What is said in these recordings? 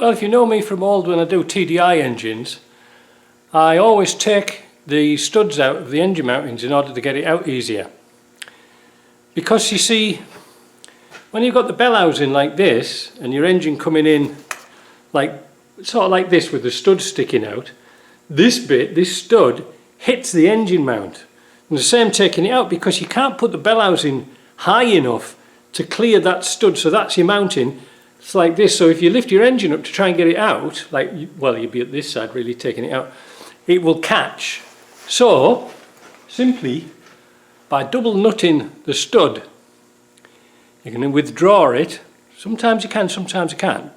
Well, if you know me from old when I do TDI engines, I always take the studs out of the engine mountings in order to get it out easier. Because you see, when you've got the bell housing like this and your engine coming in like sort of like this with the stud sticking out, this bit, this stud, hits the engine mount. And the same taking it out, because you can't put the bell housing high enough to clear that stud, so that's your mounting. It's like this, so if you lift your engine up to try and get it out, like, well, you'd be at this side really taking it out, it will catch. So, simply, by double nutting the stud, you can withdraw it. Sometimes you can, sometimes you can't.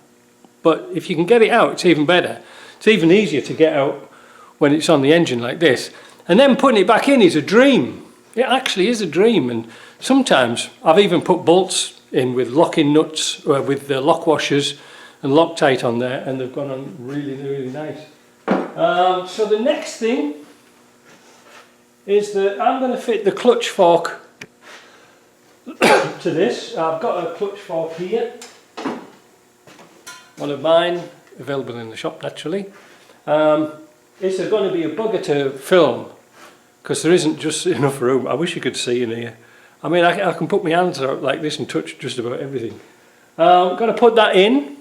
But if you can get it out, it's even better. It's even easier to get out when it's on the engine like this. And then putting it back in is a dream. It actually is a dream. And sometimes I've even put bolts in with locking nuts, with the lock washers and Loctite on there, and they've gone on really, really nice. So the next thing is that I'm going to fit the clutch fork to this. I've got a clutch fork here, one of mine, available in the shop naturally. It's going to be a bugger to film because there isn't just enough room. I wish you could see in here. I mean, I can put my hands out like this and touch just about everything. I'm going to put that in.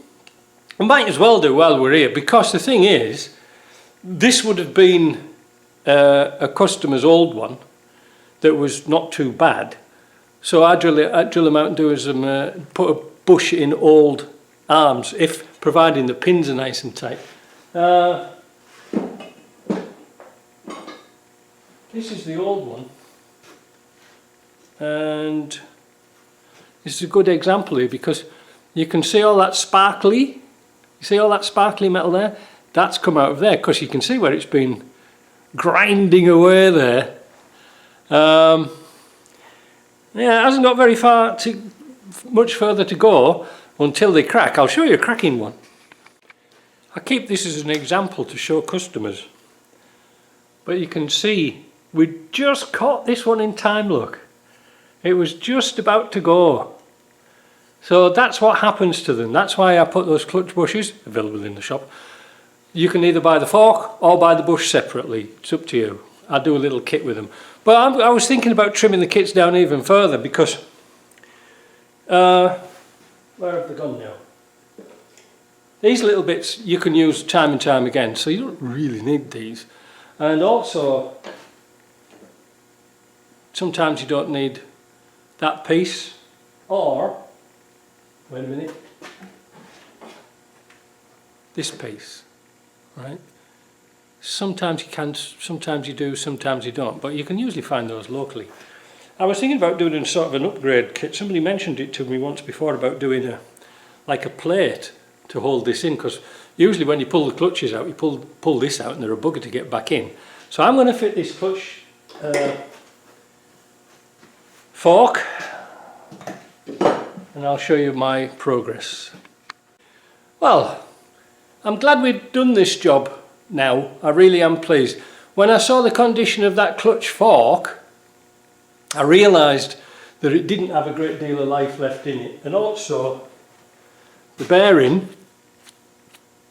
I might as well do while we're here, because the thing is, this would have been a customer's old one that was not too bad. So I drill them out and do is put a bush in old arms, if providing the pins are nice and tight. This is the old one. And this is a good example here, because you can see all that sparkly, you see all that sparkly metal there? That's come out of there, because you can see where it's been grinding away there. Yeah, it hasn't got very far much further to go until they crack. I'll show you a cracking one. I keep this as an example to show customers. But you can see we just caught this one in time, look. It was just about to go. So that's what happens to them. That's why I put those clutch bushes, available in the shop. You can either buy the fork or buy the bush separately. It's up to you. I do a little kit with them. But I was thinking about trimming the kits down even further, because where have they gone now? These little bits you can use time and time again, so you don't really need these. And also, sometimes you don't need that piece, or, wait a minute, this piece, right? Sometimes you can, sometimes you do, sometimes you don't, but you can usually find those locally. I was thinking about doing sort of an upgrade kit. Somebody mentioned it to me once before about doing like a plate to hold this in, because usually when you pull the clutches out, you pull this out and they're a bugger to get back in. So I'm going to fit this clutch fork, and I'll show you my progress. Well, I'm glad we've done this job now. I really am pleased. When I saw the condition of that clutch fork, I realised that it didn't have a great deal of life left in it, and also the bearing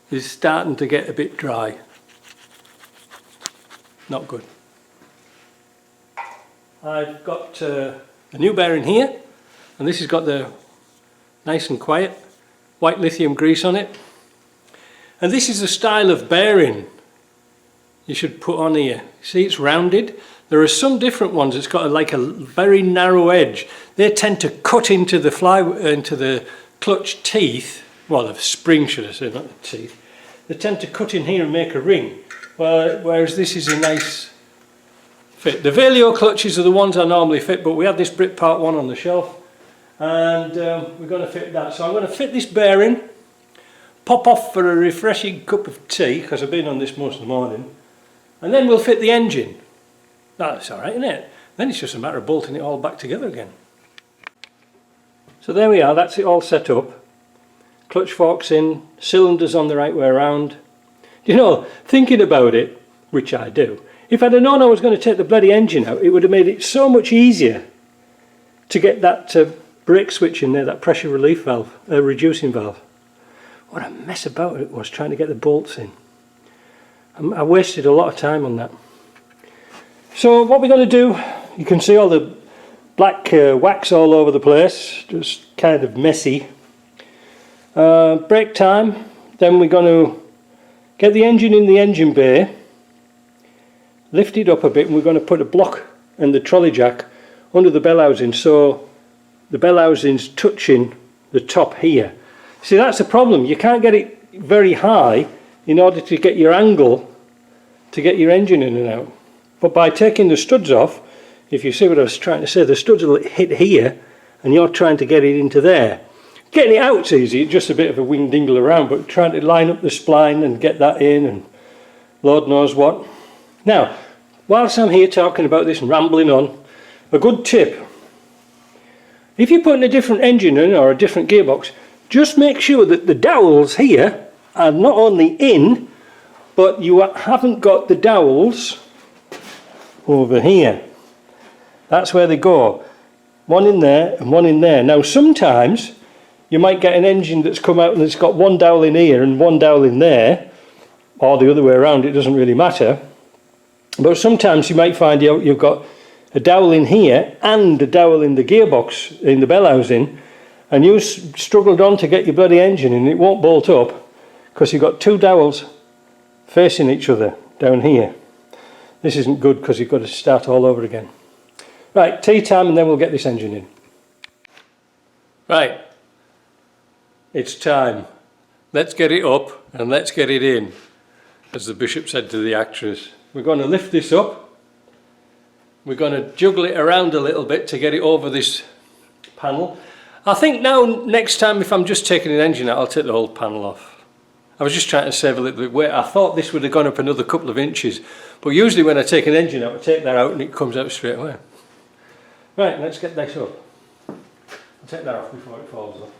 is starting to get a bit dry. Not good. I've got a new bearing here, and this has got the nice and quiet white lithium grease on it. And this is the style of bearing you should put on here. See, it's rounded. There are some different ones. It's got like a very narrow edge. They tend to cut into the clutch teeth. Well, the spring, should I say, not the teeth. They tend to cut in here and make a ring. Whereas this is a nice fit. The Valeo clutches are the ones I normally fit, but we had this Brit Part 1 on the shelf, and we're going to fit that. So I'm going to fit this bearing, pop off for a refreshing cup of tea, because I've been on this most of the morning, and then we'll fit the engine. That's alright, isn't it? Then it's just a matter of bolting it all back together again. So there we are, that's it all set up. Clutch forks in, cylinders on the right way around. You know, thinking about it, which I do, if I'd have known I was going to take the bloody engine out, it would have made it so much easier to get that brake switch in there, that pressure relief valve, reducing valve. What a mess about it was trying to get the bolts in. I wasted a lot of time on that. So what we're going to do, you can see all the black wax all over the place, just kind of messy. Break time, then we're going to get the engine in the engine bay, lift it up a bit, and we're going to put a block and the trolley jack under the bell housing, so the bell housing's touching the top here. See, that's the problem, you can't get it very high in order to get your angle to get your engine in and out. But by taking the studs off, if you see what I was trying to say, the studs will hit here and you're trying to get it into there. Getting it out's easy, it's just a bit of a wing dingle around, but trying to line up the spline and get that in and Lord knows what. Now, whilst I'm here talking about this and rambling on, a good tip: if you're putting a different engine in or a different gearbox, just make sure that the dowels here are not only in, but you haven't got the dowels over here. That's where they go. One in there and one in there. Now sometimes you might get an engine that's come out and it's got one dowel in here and one dowel in there, or the other way around, it doesn't really matter. But sometimes you might find you've got a dowel in here and a dowel in the gearbox, in the bell housing, and you struggled on to get your bloody engine in, it won't bolt up because you've got two dowels facing each other down here. This isn't good because you've got to start all over again. Right, tea time, and then we'll get this engine in. Right, it's time. Let's get it up and let's get it in, as the bishop said to the actress. We're going to lift this up. We're going to juggle it around a little bit to get it over this panel. I think now, next time, if I'm just taking an engine out, I'll take the whole panel off. I was just trying to save a little bit of weight. I thought this would have gone up another couple of inches, but usually when I take an engine out, I take that out and it comes out straight away. Right, let's get this up. I'll take that off before it falls off.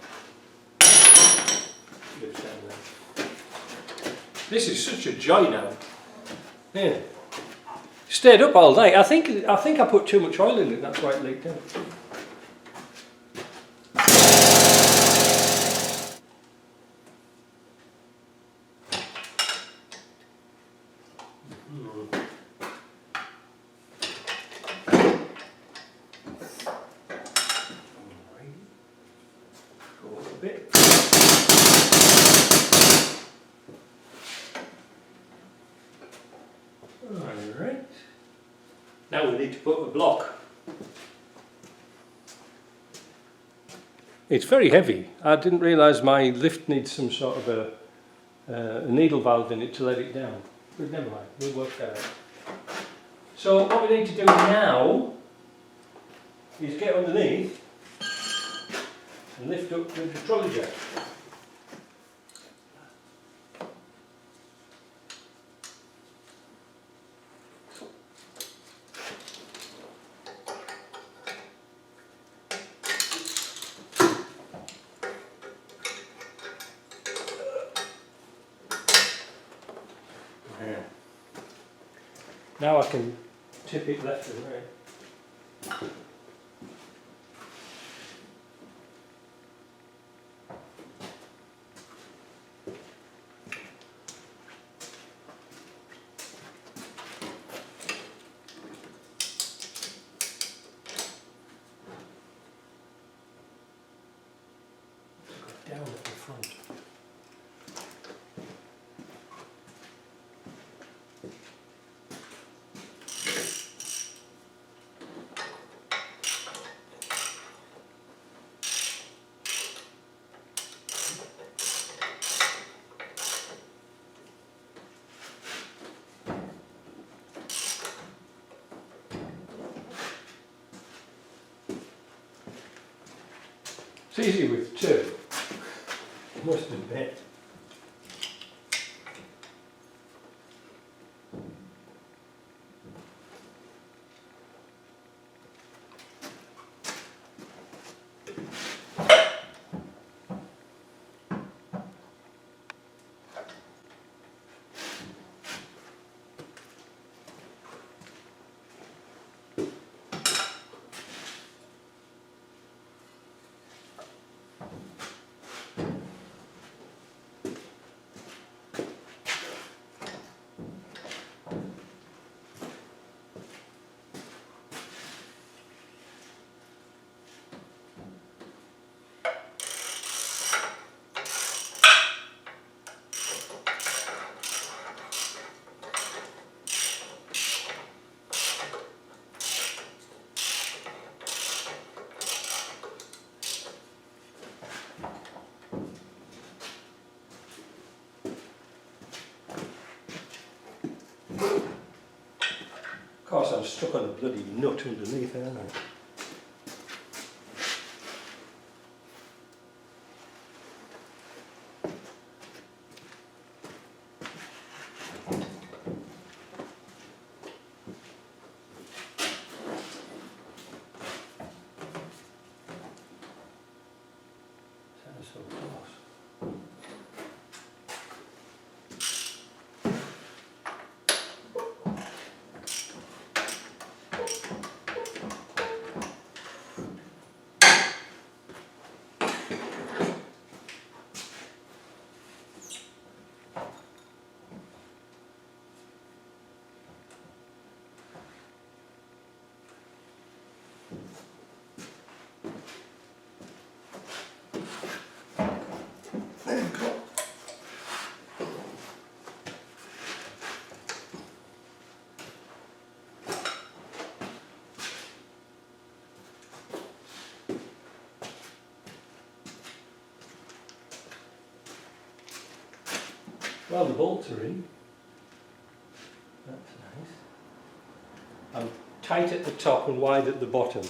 This is such a joy now. Yeah. Stayed up all night. I think I put too much oil in it, that's why it leaked out. Alright. Now we need to put a block. It's very heavy. I didn't realise my lift needs some sort of a needle valve in it to let it down. But never mind, we'll work that out. So what we need to do now is get underneath and lift up with the trolley jack. Now I can tip it left and right. Down at the front. It's easy with two, I must admit. I'm stuck on a bloody nut underneath, aren't I? So close. Well, the bolts are in. That's nice. I'm tight at the top and wide at the bottom.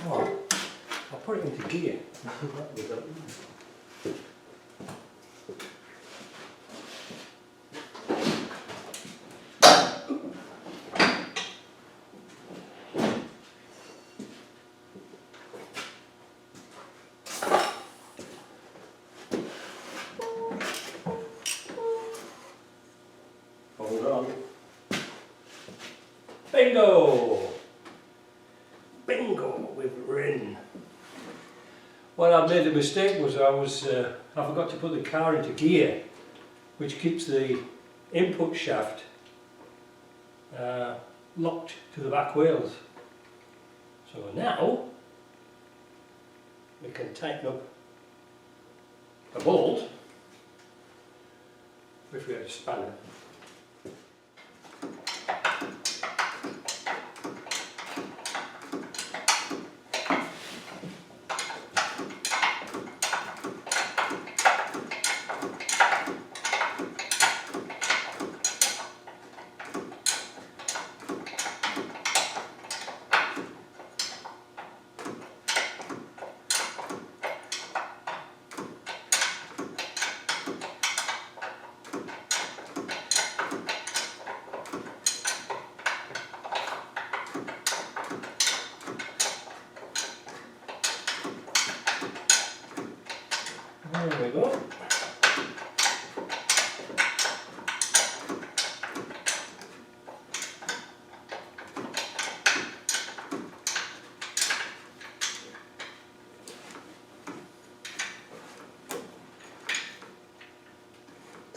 Oh, I'll put it into gear. Hold on. Bingo! Bingo! We've ridden. What I made a mistake was I forgot to put the car into gear, which keeps the input shaft locked to the back wheels. So now we can tighten up a bolt if we had a spanner. There we go.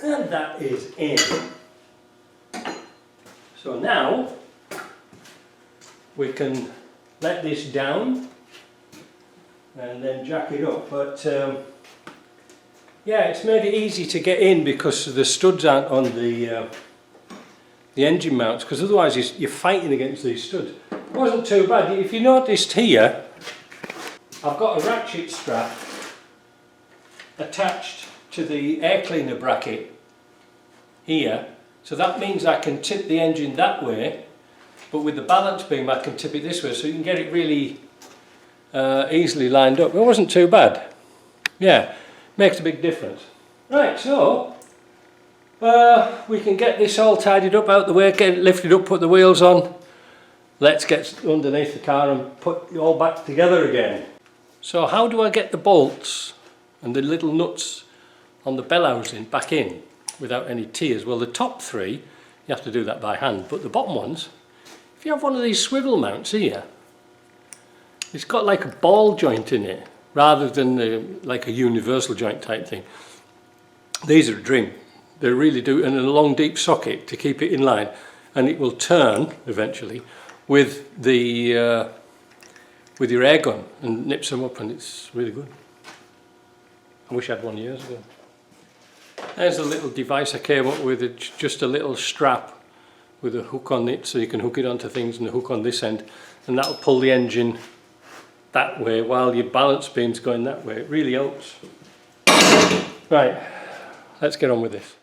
And that is in. So now we can let this down and then jack it up, but yeah, it's made it easy to get in because the studs aren't on the engine mounts, because otherwise you're fighting against these studs. It wasn't too bad. If you noticed here, I've got a ratchet strap attached to the air cleaner bracket here, so that means I can tip the engine that way but with the balance beam I can tip it this way so you can get it really easily lined up. It wasn't too bad. Yeah, makes a big difference. Right, so we can get this all tidied up out the way, get it lifted up, put the wheels on. Let's get underneath the car and put it all back together again. So how do I get the bolts and the little nuts on the bell housing back in without any tears? Well, the top three, you have to do that by hand, but the bottom ones, if you have one of these swivel mounts here, it's got like a ball joint in it rather than like a universal joint type thing. These are a dream. They really do, and a long deep socket to keep it in line, and it will turn eventually with the with your air gun and nips them up, and it's really good. I wish I had one years ago. There's a little device I came up with. It's just a little strap with a hook on it, so you can hook it onto things, and a hook on this end, and that'll pull the engine that way while your balance beam's going that way. It really helps. Right, let's get on with this.